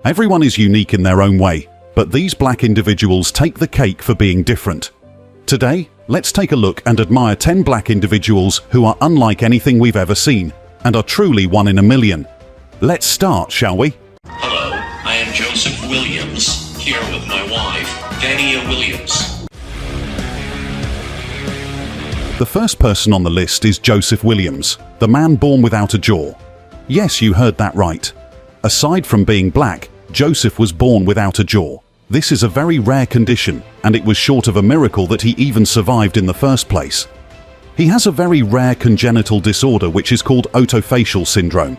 Everyone is unique in their own way, but these black individuals take the cake for being different. Today, let's take a look and admire 10 black individuals who are unlike anything we've ever seen and are truly one in a million. Let's start, shall we? Hello, I am Joseph Williams, here with my wife, Dania Williams. The first person on the list is Joseph Williams, the man born without a jaw. Yes, you heard that right. Aside from being black, Joseph was born without a jaw. This is a very rare condition, and it was short of a miracle that he even survived in the first place. He has a very rare congenital disorder which is called otofacial syndrome.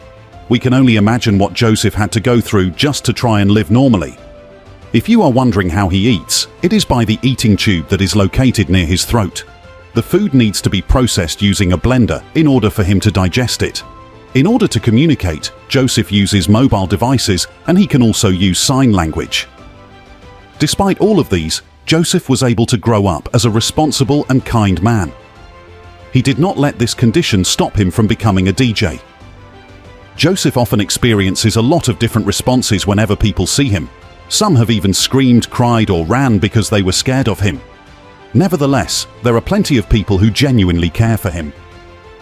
We can only imagine what Joseph had to go through just to try and live normally. If you are wondering how he eats, it is by the eating tube that is located near his throat. The food needs to be processed using a blender in order for him to digest it. In order to communicate, Joseph uses mobile devices, and he can also use sign language. Despite all of these, Joseph was able to grow up as a responsible and kind man. He did not let this condition stop him from becoming a DJ. Joseph often experiences a lot of different responses whenever people see him. Some have even screamed, cried, or ran because they were scared of him. Nevertheless, there are plenty of people who genuinely care for him.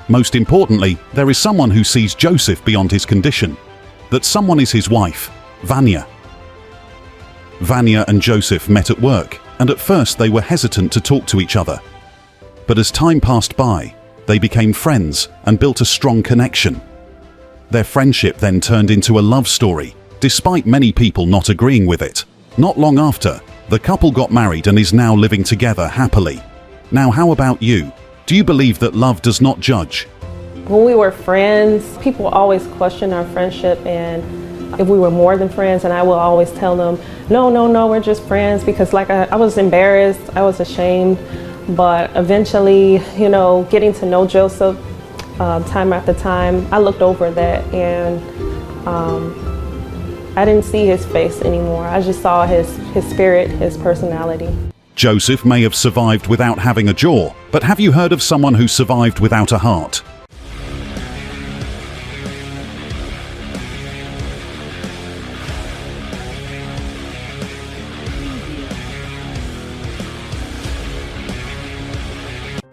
Most importantly, there is someone who sees Joseph beyond his condition. That someone is his wife, Vanya. Vanya and Joseph met at work, and at first they were hesitant to talk to each other. But as time passed by, they became friends and built a strong connection. Their friendship then turned into a love story, despite many people not agreeing with it. Not long after, the couple got married and is now living together happily. Now, how about you? Do you believe that love does not judge? When we were friends, people always questioned our friendship and if we were more than friends, and I will always tell them, no, we're just friends, because I was embarrassed, I was ashamed. But eventually, getting to know Joseph time after time, I looked over that and I didn't see his face anymore. I just saw his spirit, his personality. Joseph may have survived without having a jaw, but have you heard of someone who survived without a heart?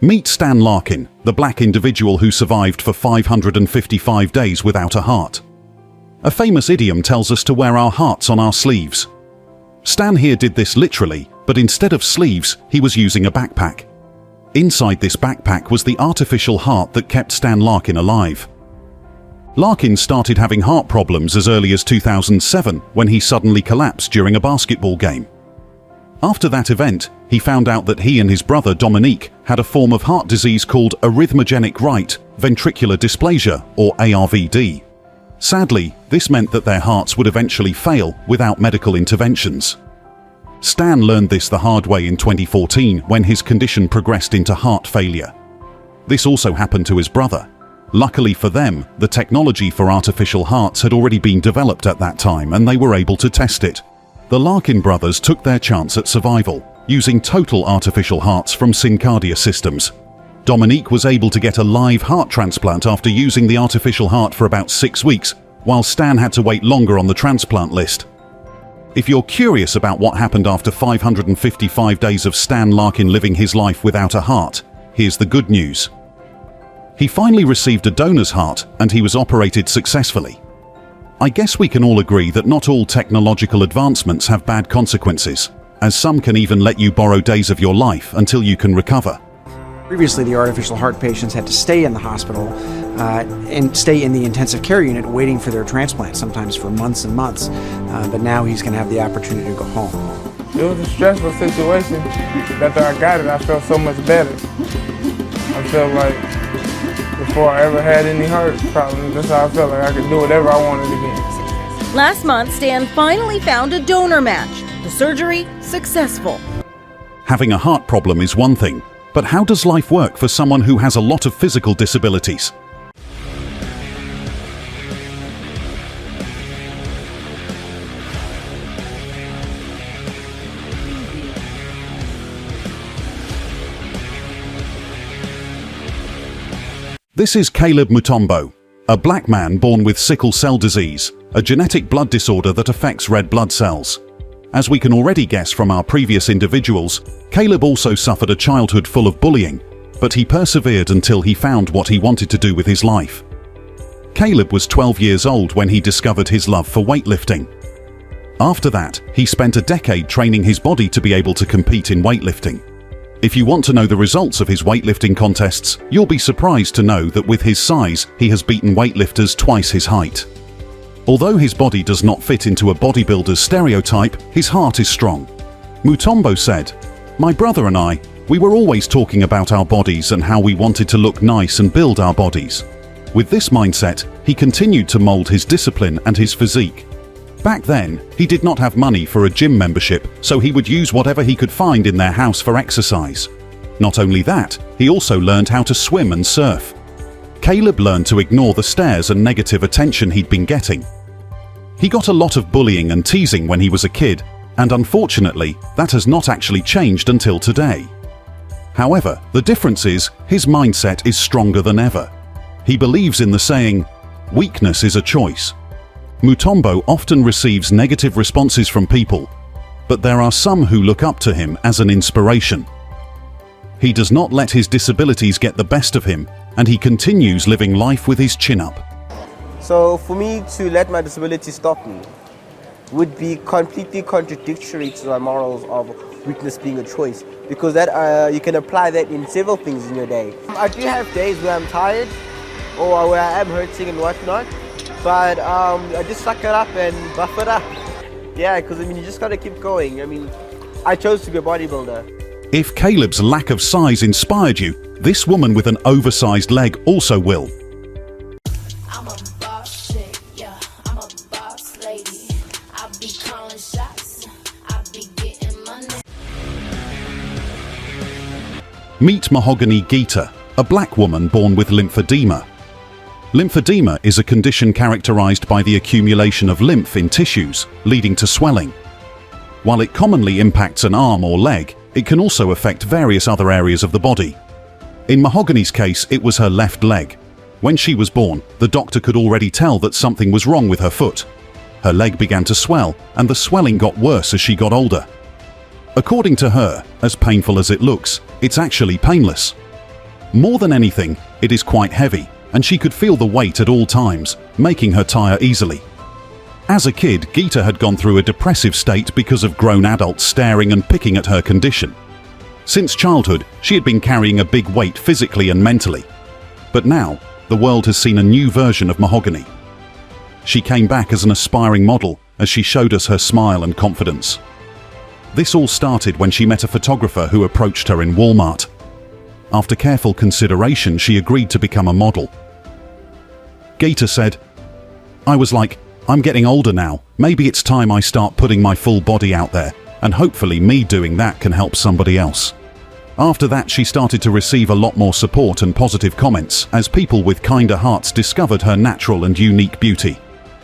Meet Stan Larkin, the black individual who survived for 555 days without a heart. A famous idiom tells us to wear our hearts on our sleeves. Stan here did this literally, but instead of sleeves, he was using a backpack. Inside this backpack was the artificial heart that kept Stan Larkin alive. Larkin started having heart problems as early as 2007 when he suddenly collapsed during a basketball game. After that event, he found out that he and his brother Dominique had a form of heart disease called arrhythmogenic right ventricular dysplasia, or ARVD. Sadly, this meant that their hearts would eventually fail without medical interventions. Stan learned this the hard way in 2014 when his condition progressed into heart failure. This also happened to his brother. Luckily for them, the technology for artificial hearts had already been developed at that time and they were able to test it. The Larkin brothers took their chance at survival, using total artificial hearts from Syncardia Systems. Dominique was able to get a live heart transplant after using the artificial heart for about 6 weeks, while Stan had to wait longer on the transplant list. If you're curious about what happened after 555 days of Stan Larkin living his life without a heart, here's the good news. He finally received a donor's heart and he was operated successfully. I guess we can all agree that not all technological advancements have bad consequences, as some can even let you borrow days of your life until you can recover. Previously, the artificial heart patients had to stay in the hospital and stay in the intensive care unit waiting for their transplant, sometimes for months and months. But now he's going to have the opportunity to go home. It was a stressful situation. After I got it, I felt so much better. I felt like before I ever had any heart problems, that's how I felt like I could do whatever I wanted again. Last month, Stan finally found a donor match. The surgery, successful. Having a heart problem is one thing, but how does life work for someone who has a lot of physical disabilities? This is Caleb Mutombo. a black man born with sickle cell disease, a genetic blood disorder that affects red blood cells. As we can already guess from our previous individuals, Caleb also suffered a childhood full of bullying, but he persevered until he found what he wanted to do with his life. Caleb was 12 years old when he discovered his love for weightlifting. After that, he spent a decade training his body to be able to compete in weightlifting. If you want to know the results of his weightlifting contests, you'll be surprised to know that with his size, he has beaten weightlifters twice his height. Although his body does not fit into a bodybuilder's stereotype, his heart is strong. Mutombo said, "My brother and I, we were always talking about our bodies and how we wanted to look nice and build our bodies. With this mindset, he continued to mold his discipline and his physique. Back then, he did not have money for a gym membership, so he would use whatever he could find in their house for exercise. Not only that, he also learned how to swim and surf. Caleb learned to ignore the stares and negative attention he'd been getting. He got a lot of bullying and teasing when he was a kid, and unfortunately, that has not actually changed until today. However, the difference is, his mindset is stronger than ever. He believes in the saying, "Weakness is a choice." Mutombo often receives negative responses from people, but there are some who look up to him as an inspiration. He does not let his disabilities get the best of him, and he continues living life with his chin up. So for me to let my disability stop me would be completely contradictory to my morals of weakness being a choice, because that you can apply that in several things in your day. I do have days where I'm tired or where I am hurting and whatnot, but I just suck it up and buff it up. Yeah, because you just gotta keep going. I chose to be a bodybuilder. If Caleb's lack of size inspired you, this woman with an oversized leg also will. I'm a boss chick, yeah, I'm a boss lady. I be calling shots, I be getting money. Meet Mahogany G, a black woman born with lymphedema. Lymphedema is a condition characterized by the accumulation of lymph in tissues, leading to swelling. While it commonly impacts an arm or leg, it can also affect various other areas of the body. In Mahogany's case, it was her left leg. When she was born, the doctor could already tell that something was wrong with her foot. Her leg began to swell, and the swelling got worse as she got older. According to her, as painful as it looks, it's actually painless. More than anything, it is quite heavy, and she could feel the weight at all times, making her tire easily. As a kid, Gita had gone through a depressive state because of grown adults staring and picking at her condition. Since childhood, she had been carrying a big weight physically and mentally. But now, the world has seen a new version of Mahogany. She came back as an aspiring model as she showed us her smile and confidence. This all started when she met a photographer who approached her in Walmart. After careful consideration, she agreed to become a model. Gita said, "I was like, I'm getting older now. Maybe it's time I start putting my full body out there, and hopefully me doing that can help somebody else." After that, she started to receive a lot more support and positive comments as people with kinder hearts discovered her natural and unique beauty.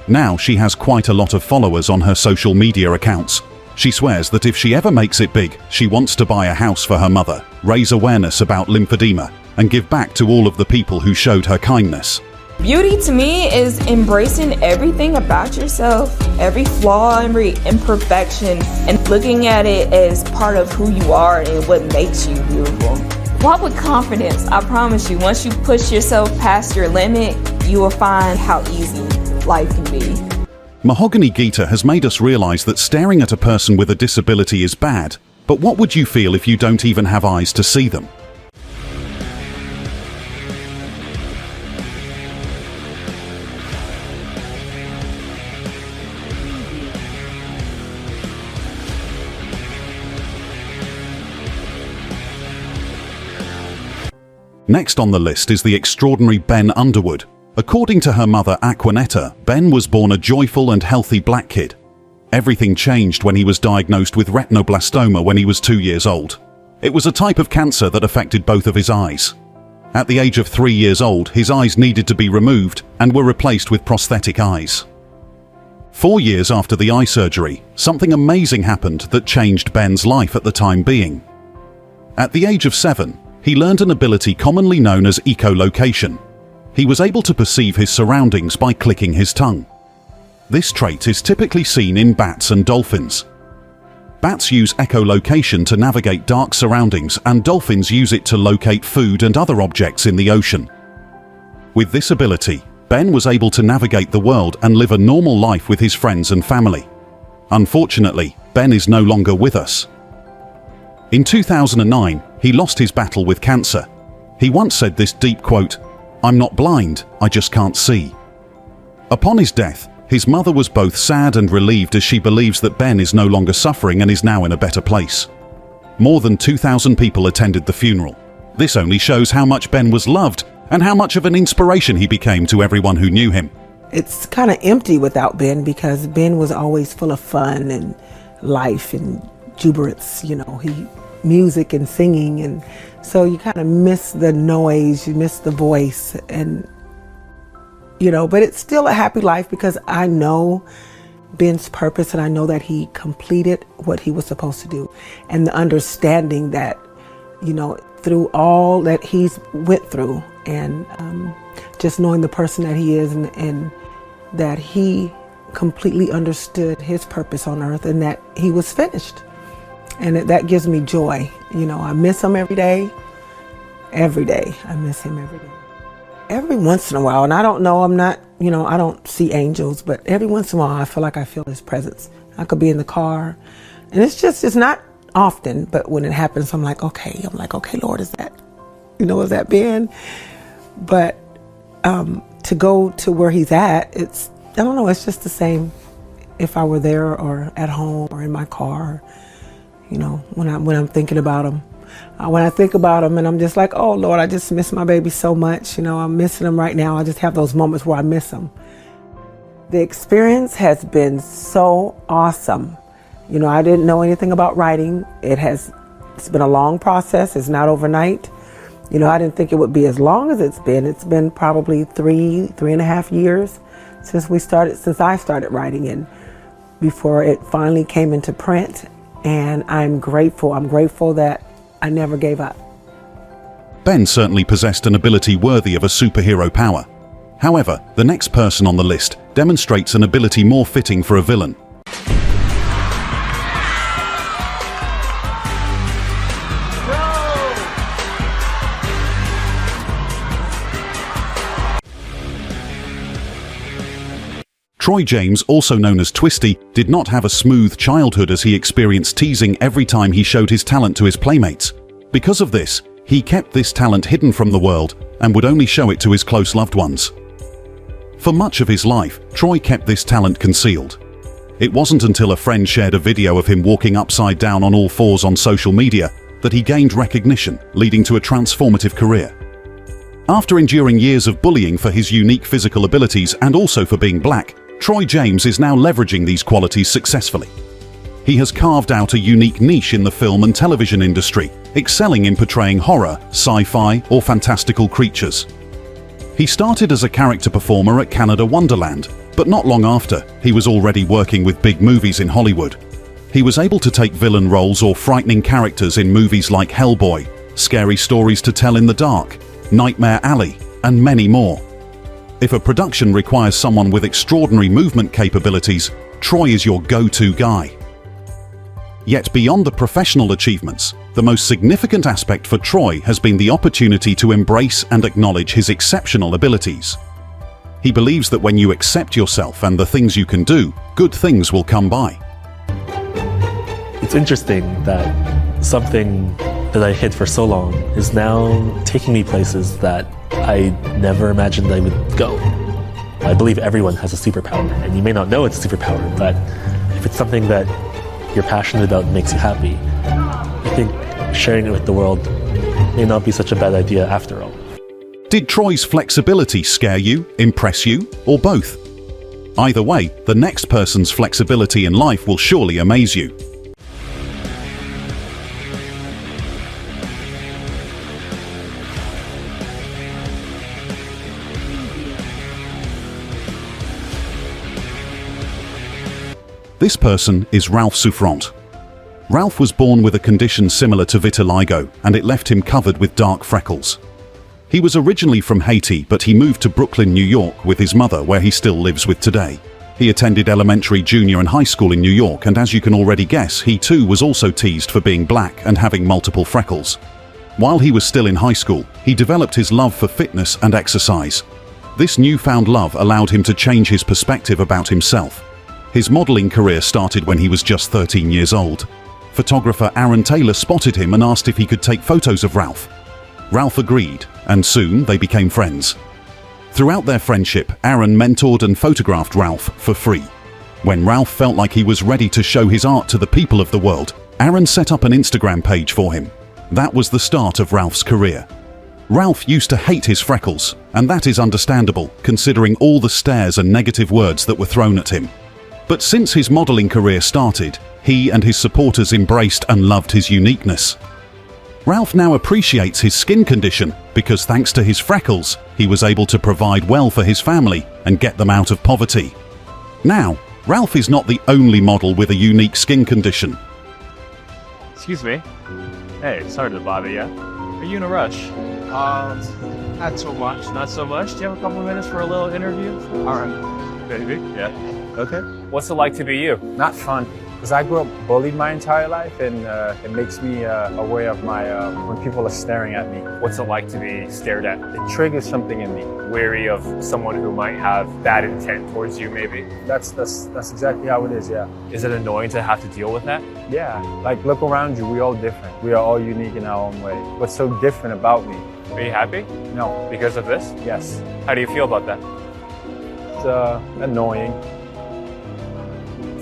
Now she has quite a lot of followers on her social media accounts. She swears that if she ever makes it big, she wants to buy a house for her mother, raise awareness about lymphedema, and give back to all of the people who showed her kindness. Beauty to me is embracing everything about yourself, every flaw, every imperfection, and looking at it as part of who you are and what makes you beautiful. Walk with confidence. I promise you, once you push yourself past your limit, you will find how easy life can be. Mahogany Gita has made us realize that staring at a person with a disability is bad, but what would you feel if you don't even have eyes to see them? Next on the list is the extraordinary Ben Underwood. According to her mother Aquanetta, Ben was born a joyful and healthy black kid. Everything changed when he was diagnosed with retinoblastoma when he was 2 years old. It was a type of cancer that affected both of his eyes. At the age of 3 years old, his eyes needed to be removed and were replaced with prosthetic eyes. 4 years after the eye surgery, something amazing happened that changed Ben's life at the time being. At the age of 7, he learned an ability commonly known as echolocation. He was able to perceive his surroundings by clicking his tongue. This trait is typically seen in bats and dolphins. Bats use echolocation to navigate dark surroundings, and dolphins use it to locate food and other objects in the ocean. With this ability, Ben was able to navigate the world and live a normal life with his friends and family. Unfortunately, Ben is no longer with us. In 2009, he lost his battle with cancer. He once said this deep quote, "I'm not blind, I just can't see." Upon his death, his mother was both sad and relieved, as she believes that Ben is no longer suffering and is now in a better place. More than 2,000 people attended the funeral. This only shows how much Ben was loved and how much of an inspiration he became to everyone who knew him. It's kind of empty without Ben, because Ben was always full of fun and life and jubilance, music and singing, and so you kind of miss the noise, you miss the voice, and but it's still a happy life because I know Ben's purpose, and I know that he completed what he was supposed to do, and the understanding that through all that he's went through, and just knowing the person that he is, and that he completely understood his purpose on earth, and that he was finished, and that gives me joy. I miss him every day. I miss him every day. Every once in a while, and I don't know, I don't see angels, but every once in a while I feel his presence. I could be in the car, and it's not often, but when it happens, I'm like, okay, Lord, is that Ben? But to go to where he's at, I don't know, it's just the same if I were there or at home or in my car, when I'm thinking about him. When I think about him, and I'm just like, oh Lord, I just miss my baby so much. I'm missing him right now. I just have those moments where I miss him. The experience has been so awesome. I didn't know anything about writing. It's been a long process. It's not overnight. I didn't think it would be as long as it's been. It's been probably 3.5 years since I started writing, and before it finally came into print. And I'm grateful. I'm grateful that I never gave up. Ben certainly possessed an ability worthy of a superhero power. However, the next person on the list demonstrates an ability more fitting for a villain. Troy James, also known as Twisty, did not have a smooth childhood, as he experienced teasing every time he showed his talent to his playmates. Because of this, he kept this talent hidden from the world and would only show it to his close loved ones. For much of his life, Troy kept this talent concealed. It wasn't until a friend shared a video of him walking upside down on all fours on social media that he gained recognition, leading to a transformative career. After enduring years of bullying for his unique physical abilities and also for being black, Troy James is now leveraging these qualities successfully. He has carved out a unique niche in the film and television industry, excelling in portraying horror, sci-fi, or fantastical creatures. He started as a character performer at Canada Wonderland, but not long after, he was already working with big movies in Hollywood. He was able to take villain roles or frightening characters in movies like Hellboy, Scary Stories to Tell in the Dark, Nightmare Alley, and many more. If a production requires someone with extraordinary movement capabilities, Troy is your go-to guy. Yet beyond the professional achievements, the most significant aspect for Troy has been the opportunity to embrace and acknowledge his exceptional abilities. He believes that when you accept yourself and the things you can do, good things will come by. It's interesting that something that I hid for so long is now taking me places that I never imagined I would go. I believe everyone has a superpower, and you may not know it's a superpower, but if it's something that you're passionate about and makes you happy, I think sharing it with the world may not be such a bad idea after all. Did Troy's flexibility scare you, impress you, or both? Either way, the next person's flexibility in life will surely amaze you. This person is Ralph Souffrant. Ralph was born with a condition similar to vitiligo, and it left him covered with dark freckles. He was originally from Haiti, but he moved to Brooklyn, New York with his mother, where he still lives with today. He attended elementary, junior and high school in New York, and as you can already guess, he too was also teased for being black and having multiple freckles. While he was still in high school, he developed his love for fitness and exercise. This newfound love allowed him to change his perspective about himself. His modeling career started when he was just 13 years old. Photographer Aaron Taylor spotted him and asked if he could take photos of Ralph. Ralph agreed, and soon they became friends. Throughout their friendship, Aaron mentored and photographed Ralph for free. When Ralph felt like he was ready to show his art to the people of the world, Aaron set up an Instagram page for him. That was the start of Ralph's career. Ralph used to hate his freckles, and that is understandable, considering all the stares and negative words that were thrown at him. But since his modeling career started, he and his supporters embraced and loved his uniqueness. Ralph now appreciates his skin condition because thanks to his freckles, he was able to provide well for his family and get them out of poverty. Now, Ralph is not the only model with a unique skin condition. Excuse me. Hey, sorry to bother you. Are you in a rush? Not so much. Not so much? Do you have a couple of minutes for a little interview? All right. Baby? Yeah. Okay. What's it like to be you? Not fun. Because I grew up bullied my entire life, and it makes me aware of my when people are staring at me. What's it like to be stared at? It triggers something in me. Wary of someone who might have bad intent towards you, maybe? That's exactly how it is, yeah. Is it annoying to have to deal with that? Yeah. Like, look around you. We're all different. We are all unique in our own way. What's so different about me? Are you happy? No. Because of this? Yes. How do you feel about that? It's annoying.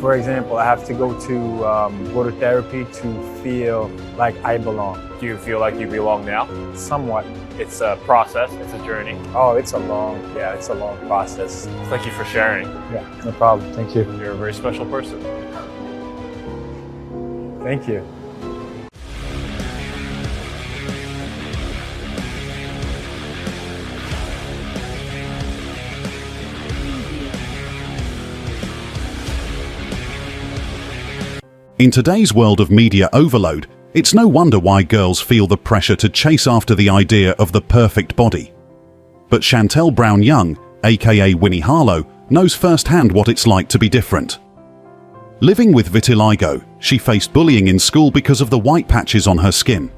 For example, I have to go to therapy to feel like I belong. Do you feel like you belong now? Somewhat. It's a process, it's a journey. Oh, it's a long process. Thank you for sharing. Yeah, no problem. Thank you. You're a very special person. Thank you. In today's world of media overload, it's no wonder why girls feel the pressure to chase after the idea of the perfect body. But Chantel Brown-Young, aka Winnie Harlow, knows firsthand what it's like to be different. Living with vitiligo, she faced bullying in school because of the white patches on her skin.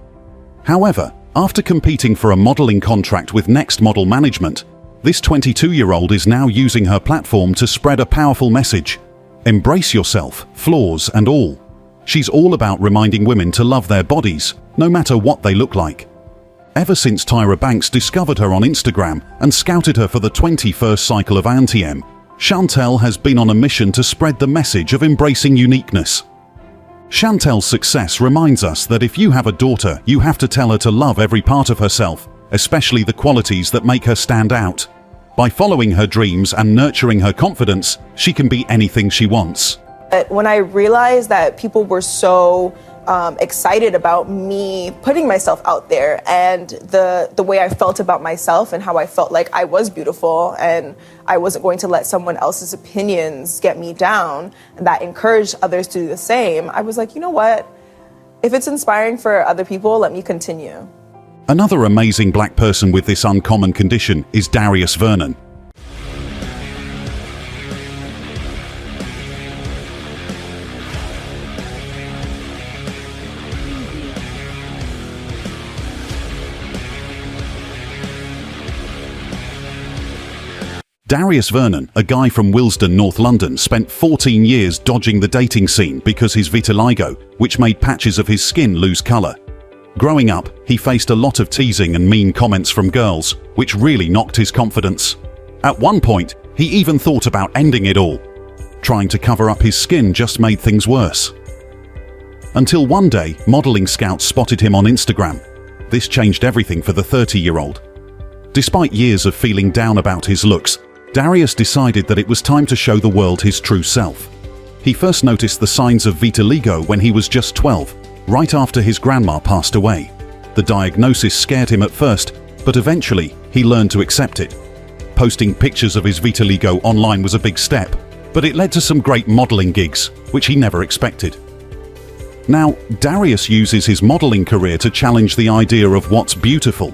However, after competing for a modeling contract with Next Model Management, this 22-year-old is now using her platform to spread a powerful message. Embrace yourself, flaws and all. She's all about reminding women to love their bodies, no matter what they look like. Ever since Tyra Banks discovered her on Instagram and scouted her for the 21st cycle of Anti-M, Chantel has been on a mission to spread the message of embracing uniqueness. Chantel's success reminds us that if you have a daughter, you have to tell her to love every part of herself, especially the qualities that make her stand out. By following her dreams and nurturing her confidence, she can be anything she wants. When I realized that people were so excited about me putting myself out there and the way I felt about myself and how I felt like I was beautiful and I wasn't going to let someone else's opinions get me down, and that encouraged others to do the same, I was like, you know what? If it's inspiring for other people, let me continue. Another amazing black person with this uncommon condition is Darius Vernon. Darius Vernon, a guy from Willesden, North London, spent 14 years dodging the dating scene because his vitiligo, which made patches of his skin lose colour. Growing up, he faced a lot of teasing and mean comments from girls, which really knocked his confidence. At one point, he even thought about ending it all. Trying to cover up his skin just made things worse. Until one day, modelling scouts spotted him on Instagram. This changed everything for the 30-year-old. Despite years of feeling down about his looks, Darius decided that it was time to show the world his true self. He first noticed the signs of vitiligo when he was just 12, right after his grandma passed away. The diagnosis scared him at first, but eventually he learned to accept it. Posting pictures of his vitiligo online was a big step, but it led to some great modeling gigs, which he never expected. Now, Darius uses his modeling career to challenge the idea of what's beautiful.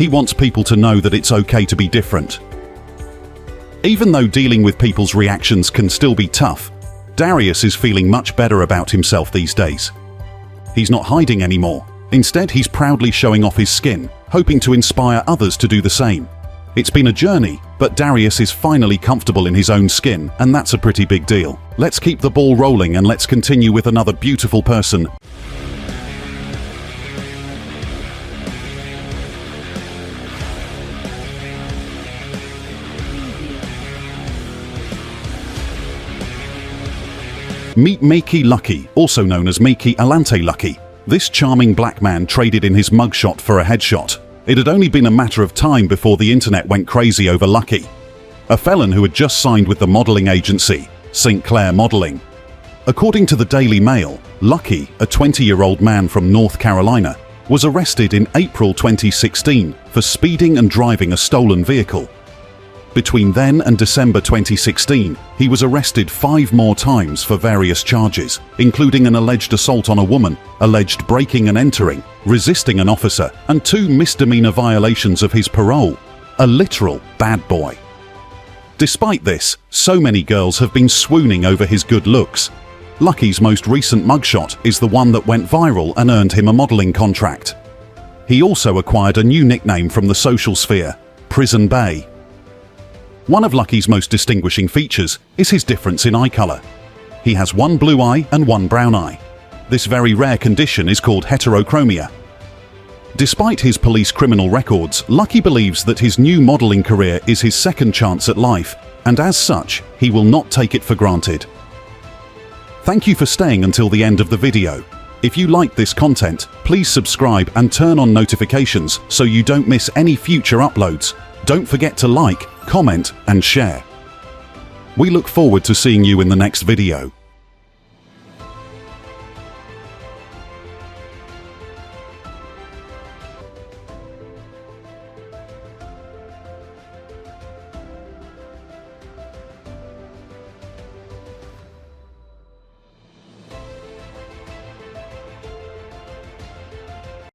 He wants people to know that it's okay to be different. Even though dealing with people's reactions can still be tough, Darius is feeling much better about himself these days. He's not hiding anymore. Instead, he's proudly showing off his skin, hoping to inspire others to do the same. It's been a journey, but Darius is finally comfortable in his own skin, and that's a pretty big deal. Let's keep the ball rolling and let's continue with another beautiful person. Meet Maky Lucky, also known as Maky Lucky. This charming black man traded in his mugshot for a headshot. It had only been a matter of time before the internet went crazy over Lucky, a felon who had just signed with the modeling agency, St. Clair Modeling. According to the Daily Mail, Lucky, a 20-year-old man from North Carolina, was arrested in April 2016 for speeding and driving a stolen vehicle. Between then and December 2016, he was arrested 5 more times for various charges, including an alleged assault on a woman, alleged breaking and entering, resisting an officer, and 2 misdemeanor violations of his parole. A literal bad boy. Despite this, so many girls have been swooning over his good looks. Lucky's most recent mugshot is the one that went viral and earned him a modeling contract. He also acquired a new nickname from the social sphere, Prison Bay. One of Lucky's most distinguishing features is his difference in eye color. He has 1 blue eye and 1 brown eye. This very rare condition is called heterochromia. Despite his police criminal records, Lucky believes that his new modeling career is his second chance at life, and as such, he will not take it for granted. Thank you for staying until the end of the video. If you like this content, please subscribe and turn on notifications so you don't miss any future uploads. Don't forget to like, comment, and share. We look forward to seeing you in the next video.